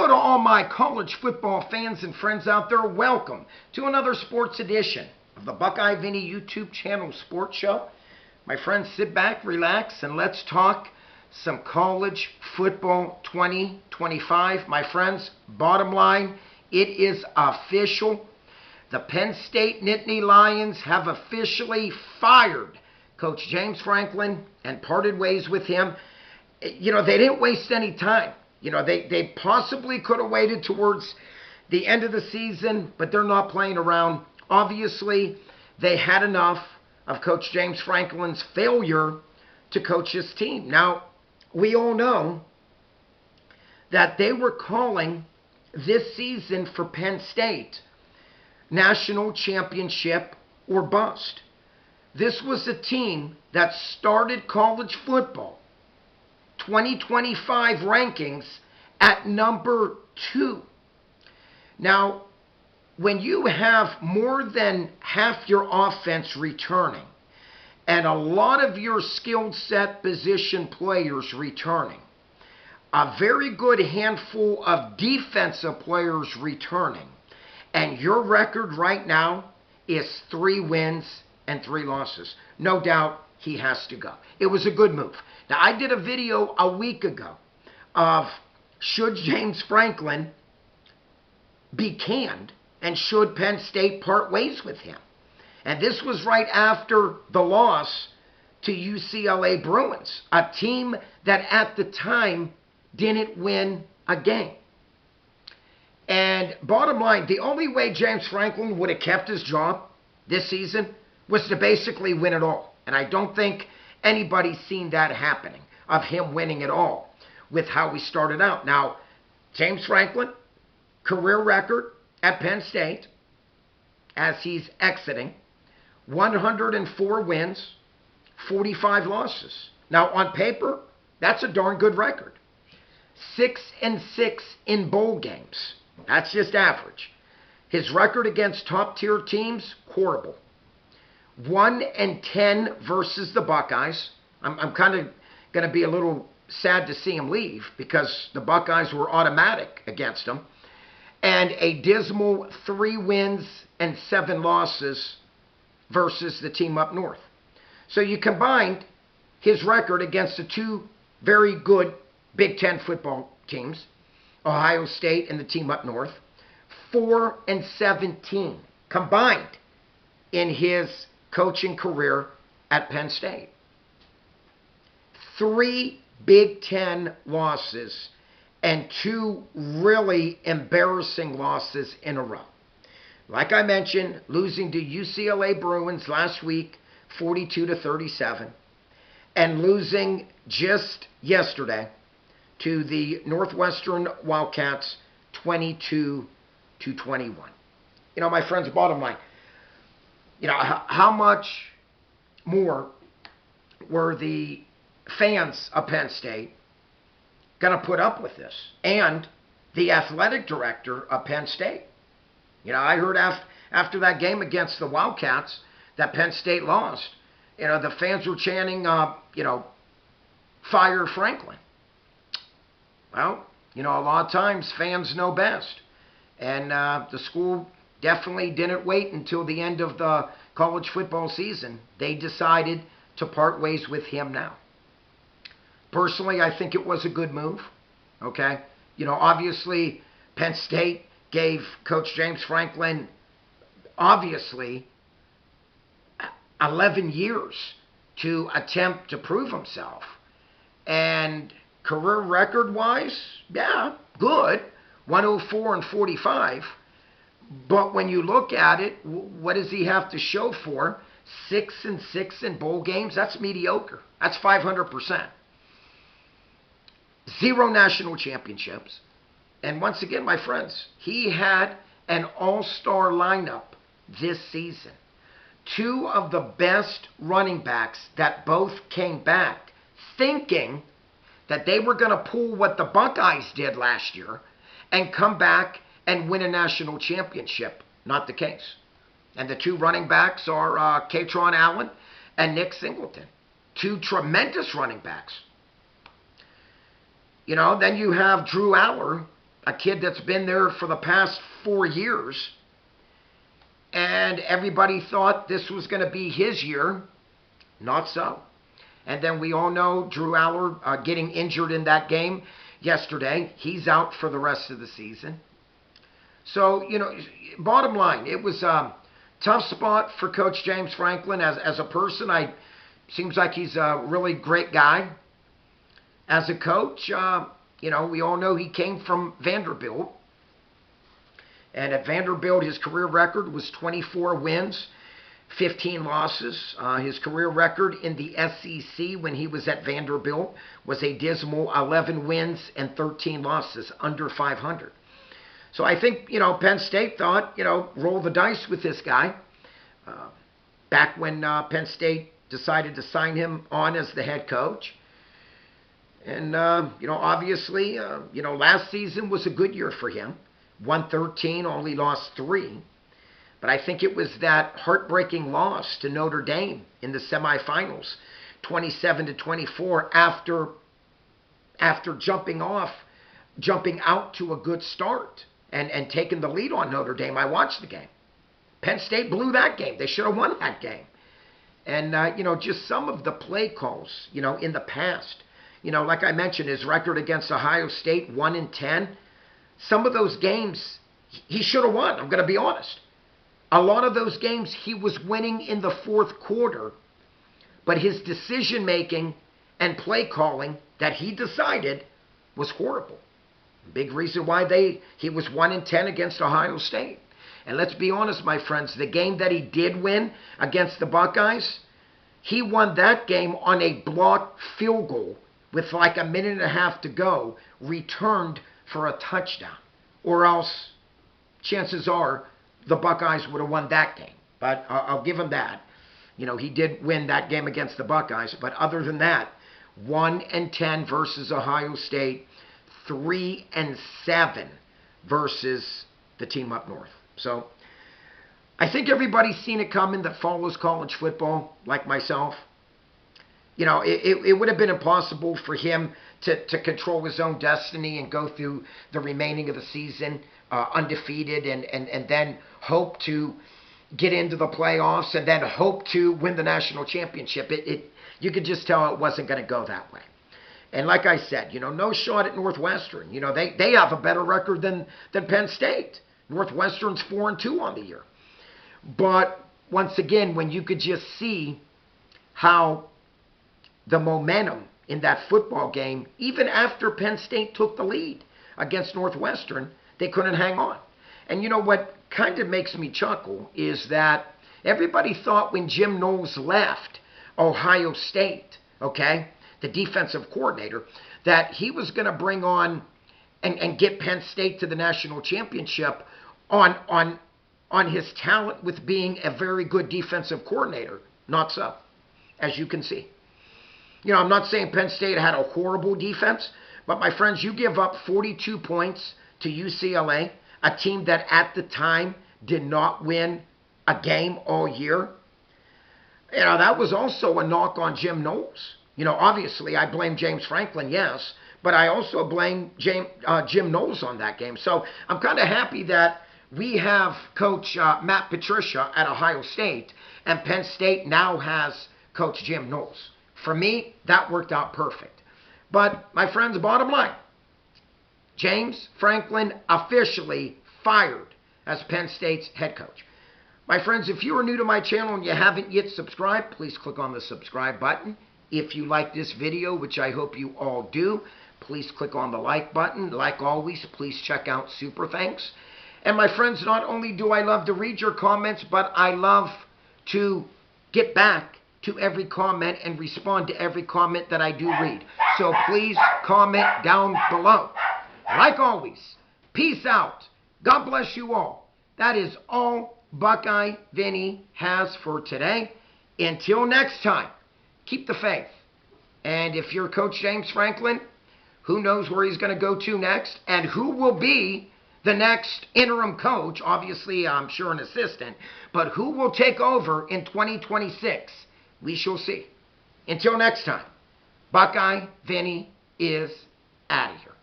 Hello to all my college football fans and friends out there. Welcome to another sports edition of the Buckeye Vinnie YouTube channel sports show. My friends, sit back, relax, and let's talk some college football 2025. My friends, bottom line, it is official. The Penn State Nittany Lions have officially fired Coach James Franklin and parted ways with him. You know, they didn't waste any time. You know, they possibly could have waited towards the end of the season, but they're not playing around. Obviously, they had enough of Coach James Franklin's failure to coach his team. Now, we all know that they were calling this season for Penn State national championship or bust. This was a team that started college football 2025 rankings at number 2. Now, when you have more than half your offense returning and a lot of your skill set position players returning, a very good handful of defensive players returning, and your record right now is 3 wins and 3 losses, no doubt he has to go. It was a good move. Now, I did a video a week ago of should James Franklin be canned and should Penn State part ways with him. And this was right after the loss to UCLA Bruins, a team that at the time didn't win a game. And bottom line, the only way James Franklin would have kept his job this season was to basically win it all. And I don't think anybody's seen that happening, of him winning it all with how we started out. Now, James Franklin, career record at Penn State as he's exiting, 104 wins, 45 losses. Now, on paper, that's a darn good record. 6-6 in bowl games. That's just average. His record against top-tier teams, horrible. 1-10 versus the Buckeyes. I'm kind of going to be a little sad to see him leave because the Buckeyes were automatic against him. And a dismal 3 wins and 7 losses versus the team up north. So you combined his record against the 2 very good Big Ten football teams, Ohio State and the team up north, 4-17 combined in his coaching career at Penn State. 3 Big Ten losses and 2 really embarrassing losses in a row. Like I mentioned, losing to UCLA Bruins last week, 42-37, and losing just yesterday to the Northwestern Wildcats, 22-21. You know, my friends, bottom line, you know, how much more were the fans of Penn State going to put up with this? And the athletic director of Penn State. You know, I heard after that game against the Wildcats that Penn State lost, you know, the fans were chanting, you know, fire Franklin. Well, you know, a lot of times fans know best. And the school definitely didn't wait until the end of the college football season. They decided to part ways with him now. Personally, I think it was a good move. Okay? You know, obviously, Penn State gave Coach James Franklin, obviously, 11 years to attempt to prove himself. And career record-wise, yeah, good. 104-45. But when you look at it, what does he have to show for? 6-6 in bowl games? That's mediocre. That's 500%. 0 national championships. And once again, my friends, he had an all-star lineup this season. 2 of the best running backs that both came back thinking that they were going to pull what the Buckeyes did last year and come back and win a national championship. Not the case. And the 2 running backs are Katron Allen and Nick Singleton. 2 tremendous running backs. You know, then you have Drew Aller, a kid that's been there for the past 4 years, and everybody thought this was going to be his year. Not so. And then we all know Drew Aller getting injured in that game yesterday. He's out for the rest of the season. So, bottom line, it was a tough spot for Coach James Franklin. As a person, seems like he's a really great guy. As a coach, we all know he came from Vanderbilt. And at Vanderbilt, his career record was 24 wins, 15 losses. His career record in the SEC when he was at Vanderbilt was a dismal 11 wins and 13 losses, under 500. So I think, Penn State thought, roll the dice with this guy. Back when Penn State decided to sign him on as the head coach. And, obviously, last season was a good year for him. Won 13, only lost 3. But I think it was that heartbreaking loss to Notre Dame in the semifinals, 27-24, after jumping out to a good start and taking the lead on Notre Dame. I watched the game. Penn State blew that game. They should have won that game. And, just some of the play calls, in the past. Like I mentioned, his record against Ohio State, 1-10. Some of those games, he should have won. I'm going to be honest. A lot of those games, he was winning in the fourth quarter. But his decision-making and play calling that he decided was horrible. Big reason why he was 1-10 against Ohio State. And let's be honest, my friends, the game that he did win against the Buckeyes, he won that game on a blocked field goal with like a minute and a half to go, returned for a touchdown. Or else, chances are, the Buckeyes would have won that game. But I'll give him that. He did win that game against the Buckeyes. But other than that, 1-10 versus Ohio State, 3-7 versus the team up north. So, I think everybody's seen it coming that follows college football, like myself. It would have been impossible for him to control his own destiny and go through the remaining of the season undefeated and then hope to get into the playoffs and then hope to win the national championship. You could just tell it wasn't going to go that way. And like I said, no shot at Northwestern. They have a better record than Penn State. Northwestern's 4-2 on the year. But once again, when you could just see how the momentum in that football game, even after Penn State took the lead against Northwestern, they couldn't hang on. And what kind of makes me chuckle is that everybody thought when Jim Knowles left Ohio State, the defensive coordinator, that he was going to bring on and get Penn State to the national championship on his talent with being a very good defensive coordinator. Not so, as you can see. I'm not saying Penn State had a horrible defense, but my friends, you give up 42 points to UCLA, a team that at the time did not win a game all year. That was also a knock on Jim Knowles. Obviously I blame James Franklin, yes, but I also blame Jim Knowles on that game. So I'm kind of happy that we have Coach Matt Patricia at Ohio State, and Penn State now has Coach Jim Knowles. For me, that worked out perfect. But, my friends, bottom line, James Franklin officially fired as Penn State's head coach. My friends, if you are new to my channel and you haven't yet subscribed, please click on the subscribe button. If you like this video, which I hope you all do, please click on the like button. Like always, please check out Super Thanks. And my friends, not only do I love to read your comments, but I love to get back to every comment and respond to every comment that I do read. So please comment down below. Like always, peace out. God bless you all. That is all Buckeye Vinny has for today. Until next time, keep the faith. And if you're Coach James Franklin, who knows where he's going to go to next and who will be the next interim coach. Obviously, I'm sure an assistant. But who will take over in 2026? We shall see. Until next time, Buckeye Vinny is out of here.